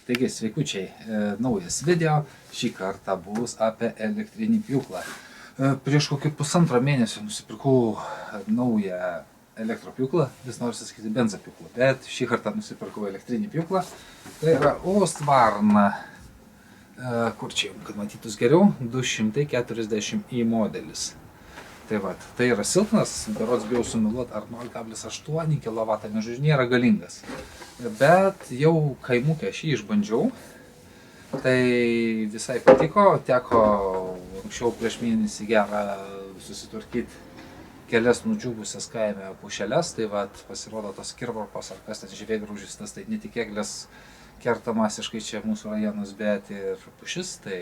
Taigi, sveikučiai, naujas video, šį kartą bus apie elektrinį pjūklą. Prieš kokį pusantro mėnesio nusipirkau naują elektropjūklą, vis noriu sakyti benzopjūklą, bet šį kartą nusipirkau elektrinį pjūklą. Tai yra Husqvarna, kur čia, kad matytus geriau, 240i modelis. Tai va, tai yra silpnas, berods bijau sumeluoti, ar 0,8 kW, žodžiu, nėra galingas. Bet jau kaimukė aš jį išbandžiau, tai visai patiko, teko anksčiau prieš mėnesį gerą susitvarkyti kelias nudžiūvusias kaime pušeles, tai va, pasirodo tos kirvarpos ar kas ten žievėgraužis, tas tai ne tik eglės kerta masiškai čia mūsų rajonus, bet ir pušis, tai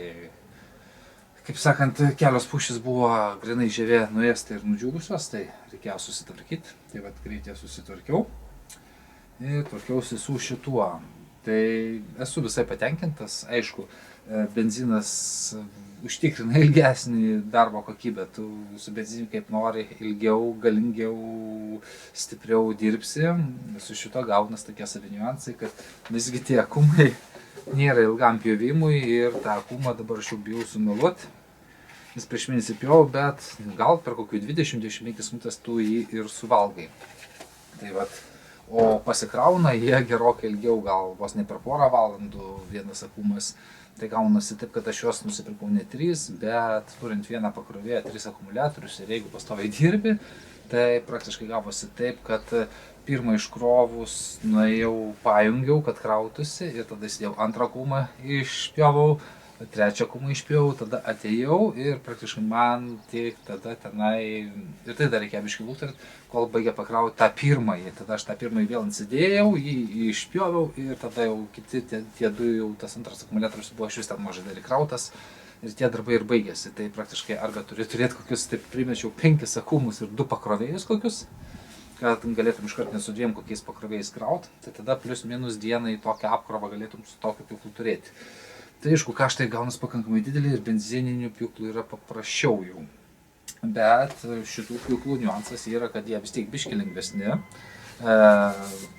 kaip sakant, kelios pušys buvo grinai žievė nuėsta ir nudžiūvusios, tai reikėjo susitvarkyti. Tai vat greitai susitvarkiau ir tvarkiausi su šituo. Tai esu visai patenkintas, aišku, benzinas užtikrina ilgesnį darbo kokybę. Tu su benzinu kaip nori ilgiau, galingiau, stipriau dirbsi. Su šito gaunas tokie savi niuansai, kad visgi tie akumai nėra ilgam pjovimui ir tą akumą dabar aš jau bijau sumeluoti. Jis prieš mėnesį pjovau, bet gal per kokių 20-25 minutės tu jį ir suvalgai. Tai vat, o pasikrauna jie gerokai ilgiau, gal vos ne per porą valandų vienas akumas. Tai gaunasi taip, kad aš juos nusipirkau ne 3, bet turint vieną pakrovėją, 3 akumuliatorius ir jeigu pastoviai dirbi, tai praktiškai gavosi taip, kad pirmą iškrovus nuėjau, pajungiau, kad krautųsi ir tada įsidėjau antrą akumą, išpjovau, trečią akumą išpjovau, tada atėjau ir praktiškai man tik tada tenai, ir tai dar reikia biškį lūktart, kol baigė pakrauti tą pirmąjį, tada aš tą pirmąjį vėl atsidėjau, jį išpjoviau ir tada jau kiti tie du, jau tas antras akumuliatorius buvo iš vis ten mažai dar įkrautas. Ir tie darbai ir baigėsi, tai praktiškai arba turi turėti kokius, taip primečiau, 5 akumus ir 2 pakrovėjus kokius, kad galėtum iškart ne su 2 kokiais pakrovėjais krauti, tai tada plius minus dieną į tokią apkrovą galėtum su tokiu pjūklu turėti. Tai aišku, kaštai gaunas pakankamai didelį ir benzininių pjūklų yra paprasčiau jau. Bet šitų pjūklų niuansas yra, kad jie vis tiek biški lengvesni.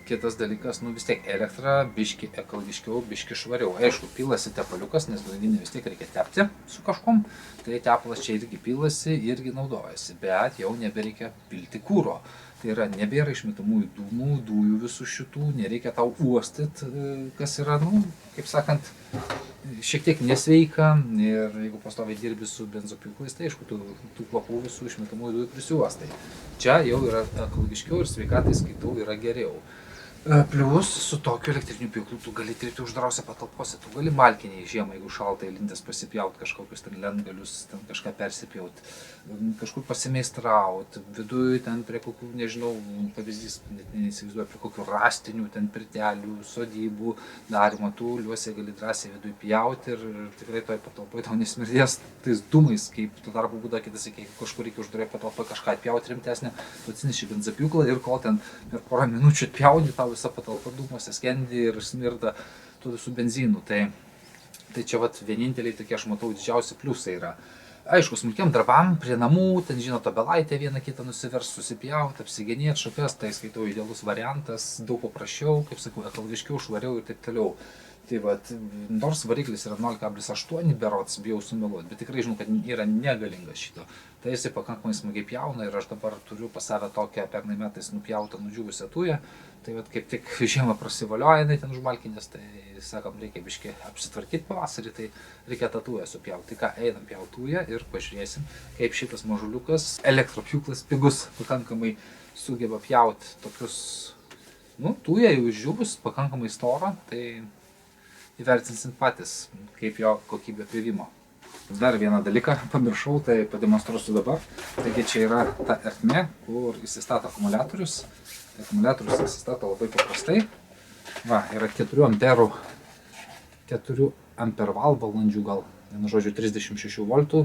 Kitas dalykas, vis tiek elektra biški ekologiškiau, biški švariau. Aišku, pilasi tepaliukas, nes grandinę vis tiek reikia tepti su kažkom. Tai tepalas čia irgi pilasi, irgi naudojasi, bet jau nebereikia pilti kūro. Tai yra, nebėra išmetamųjų dūmų, dujų visų šitų, nereikia tau uostyt, kas yra, kaip sakant, šiek tiek nesveika. Ir jeigu pastoviai dirbi su benzopjūklais, tai aišku, tų kvapų visų išmetamųjų dujų prisiuostai. Čia jau yra ekologiškiau ir sveikatai skaitau yra geriau. Plius su tokiu elektriniu pjūklu tu gali dirbti uždarose patalpose, tu gali malkiniai žiemą, jeigu šaltai lindės pasipjauti, kažkokius ten lentgalius, ten kažką persipjauti, kažkur pasimeistrauti, viduje ten prie kokių, nežinau, pavyzdys, net neįsivaizduoju, prie kokių rastinių, ten pirtelių, sodybų darimo, tu liuose gali drąsiai viduje pjauti ir tikrai toj patalpoje tau nesmirdės tais dūmais, kaip tuo tarpu būda kitas, kai kažkur reikia uždaroje patalpoje kažką atpjauti rimtesnę, tu atsineši benzopjūklą ir kol ten per porą minučių atpjauni, tau visa patalpa dūmuose skendi ir smirda tų visų benzinų. Tai čia vat vieninteliai tokie, aš matau, didžiausi pliusai yra. Aišku, smulkiam darbam, prie namų, ten žinot, obelaitę vieną kitą nusivers, susipjauti, apsigenėti šakas, tai skaitau idealus variantas, daug paprasčiau, kaip sakau, ekologiškiau, švariau ir taip toliau. Tai vat, nors variklis yra 0,8 berods, bijau sumeluoti, bet tikrai žinau, kad yra negalingas šito. Tai jisai pakankamai smagiai pjauna ir aš dabar turiu pas save tokią pernai metais nupjautą nudžiūvusią tują. Tai vat, kaip tik žiemą prasivalioja jinai ten užmalkinės, tai sakom, reikia biškį apsitvarkyti pavasarį, tai reikia tą tują supjauti. Tai ką, einam pjauti tują ir pažiūrėsim, kaip šitas mažuliukas, elektropjūklas pigus, pakankamai sugeba pjauti tokius, tują jau išdžiūvus, pakankamai storą, tai įvertinsim patys, kaip jo kokybė pjovimo. Dar vieną dalyką pamiršau, tai pademonstruosiu dabar. Taigi čia yra ta ertmė, kur įsistato akumuliatorius. Akumuliatorius įsistato labai paprastai. Va, yra 4 ampervalandžių gal, vienu žodžiu 36 voltų,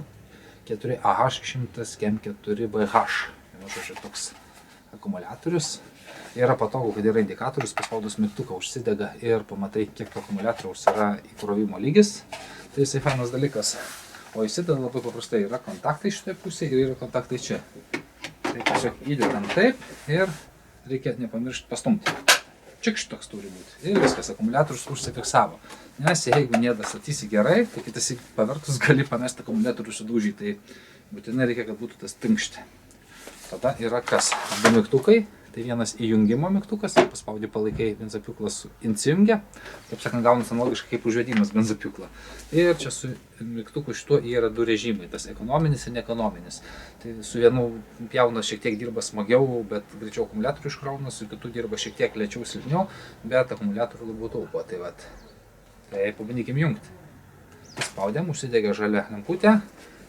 4 AH 100 KEM 4 BH. Vienu žodžiu toks akumuliatorius. Yra patogu, kad yra indikatorius, paspaudus mygtuką užsidega ir pamatai, kiek to akumuliatoriaus yra įkrovimo lygis. Tai jisai fainas dalykas. O įsideda labai paprastai, yra kontaktai šitoje pusėje ir yra kontaktai čia. Tai tiesiog įdedam taip ir reikia nepamiršti pastumti. čikš toks turi būti. Ir viskas, akumuliatorius užsifiksavo. Nes jeigu nedastatysi gerai, tai kitas pavertus gali pamesti akumuliatorių sudaužyti. Tai būtinai reikia, kad būtų tas tinkšti. Tada yra kas? Du mygtukai. Tai vienas įjungimo mygtukas, paspaudi palaikai benzopjūklas įsijungia. Taip sakant, gaunas analogiškai kaip užvedimas benzopjūklą. Ir čia su mygtuku šituo yra du režimai, tas ekonominis ir neekonominis. Tai su vienu pjaunas šiek tiek dirba smagiau, bet greičiau akumuliatorių iškrauna, su kitu dirba šiek tiek lėčiau, silpniau, bet akumuliatorių labiau taupo. Tai vat. Tai pabandykim jungti. Spaudėm, užsidegė žalia lemputė,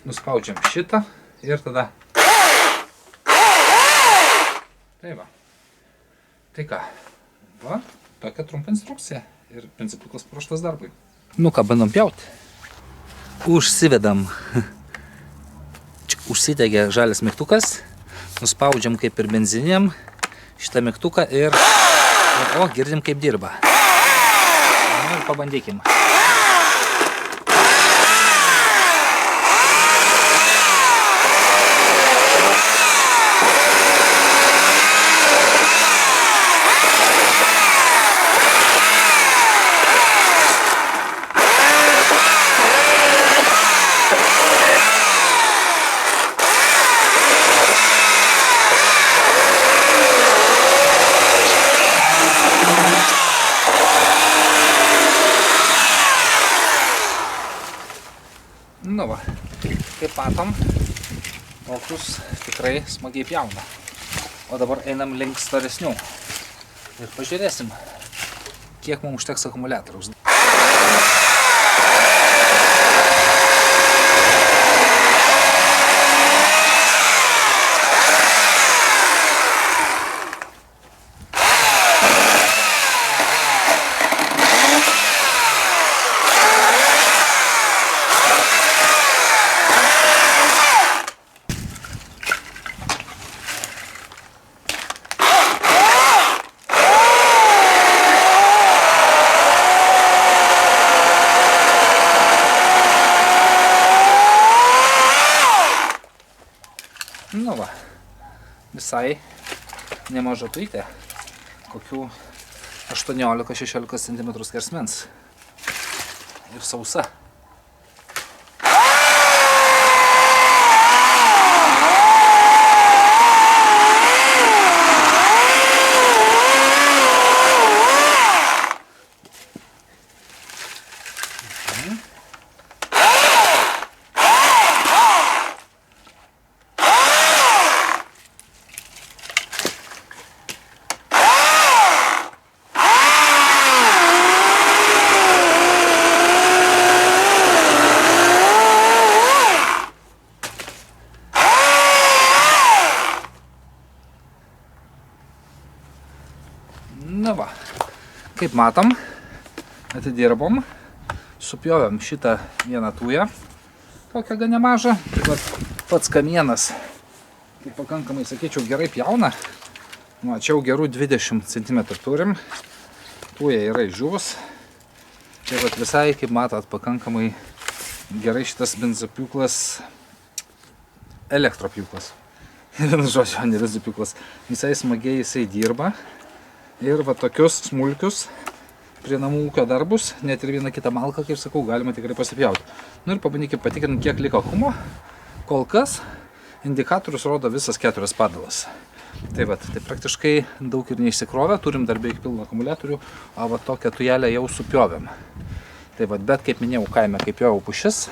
nuspaudžiam šitą ir tada. Tai va. Tai ką? Va, tokia trumpa instrukcija ir principiklas paruoštas darbui. Nu ką, bandom pjauti. Užsivedam. Užsidegė žalias mygtukas. Nuspaudžiam kaip ir benzininiam šitą mygtuką ir... O, girdim kaip dirba. Nu ir pabandykim. Nu va, kaip matom, tokius tikrai smagiai pjauna. O dabar einam link storesnių. Ir pažiūrėsim, kiek mums užteks akumuliatoriaus. Nu va, visai nemaža tuitė, kokių 18-16 cm skersmens ir sausa. Na va, kaip matom, atidirbom, supjovėm šitą vieną tūją, tokią gan nemažą. Pats kamienas, kaip pakankamai, sakyčiau, gerai pjauna. Čia jau gerų 20 cm turim, tūja yra išdžiūvus. Tai vat visai, kaip matot, pakankamai gerai šitas benzopjūklas, elektropjūklas. Vienu žodžiu, ne benzopjūklas. Visai smagiai jisai dirba. Ir va tokius smulkius prie namų ūkio darbus, net ir vieną kitą malką, kaip sakau, galima tikrai pasipjauti. Nu ir pabandykim patikrinti, kiek liko akumo. Kol kas indikatorius rodo visas 4 padalas. Tai va, tai praktiškai daug ir neišsikrovė, turim dar beveik pilną akumuliatorių, o va tokią tujelę jau supjovėm. Tai va, bet kaip minėjau, kaime kaip pjoviau pušis,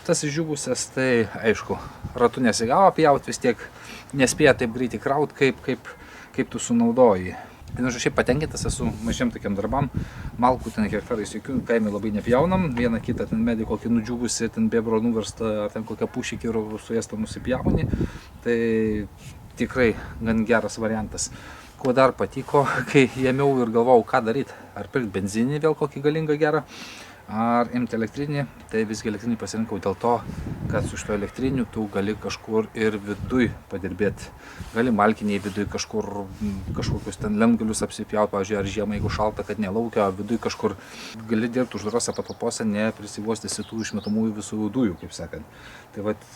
tas išdžiūvusias, tai aišku, ratu nesigavo pjauti, vis tiek nespėja taip greitai kraut, kaip tu sunaudoji. Vienu žodžiu, šiaip patenkintas esu mažiem tokiam darbam, malkų ten hektarais jokių, kaime labai nepjaunam, vieną kitą ten medį kokį nudžiūvusi, ten bėbro nuversta, ar ten kokią pušį kirų suėstą nusipjauni, tai tikrai gan geras variantas. Kuo dar patiko, kai ėmiau ir galvojau, ką daryti, ar pirkti benzinį vėl kokį galingą gerą, ar imti elektrinį, tai visgi elektrinį pasirinkau dėl to, kad su šito elektriniu tu gali kažkur ir viduj padirbėti. Gali malkiniai viduj kažkokius ten lentgalius apsipjauti, pavyzdžiui, ar žiemą, jeigu šalta, kad nelaukia, viduj kažkur gali dirbti uždarose patalpose, neprisivostėsi tų išmetamųjų visų dujų, kaip sakant. Tai vat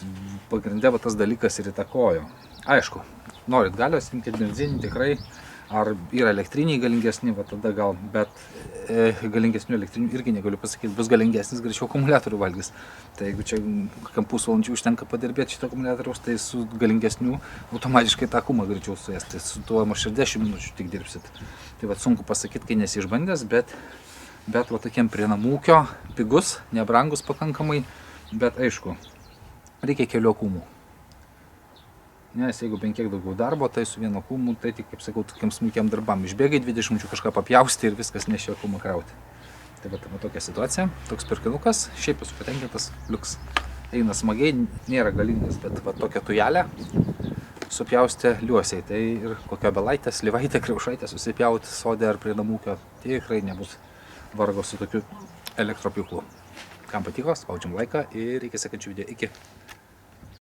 pagrinde tas dalykas ir įtakojo. Aišku, norit galios, imkit benzinį, tikrai Ar yra elektriniai galingesni, va tada gal, bet galingesnių elektrinių irgi negaliu pasakyti, bus galingesnis, greičiau akumuliatorių valgys. Tai jeigu čia kokiam pusvalandžiu užtenka padirbėti šito akumuliatoriaus, tai su galingesniu automatiškai tą kumą greičiau suės, tai su tuo maž 10 minučių tik dirbsit. Tai va sunku pasakyti, kai nesi išbandęs, bet va tokiem prie namų ūkio pigus, nebrangus pakankamai, bet aišku, reikia kelių akumų. Nes jeigu bent kiek daugiau darbo, tai su vienu akumu, tai tik, kaip sakau, tokiam smulkiam darbam. Išbėgai 20 minučių kažką papjausti ir viskas nešia akumą krauti. Tai va tokia situacija, toks pirkinukas, šiaip esu patenkintas, liuks. Eina smagiai, nėra galingas, bet va tokia tujelė supjaustė liuosiai. Tai ir kokia belaitė, slyvaitė, kriaušaitė susipjauti sodė ar prie namūkio, tikrai nebus vargo su tokiu elektropjūklu. Kam patiko, spaudžiam laiką ir iki sekančių video. Iki.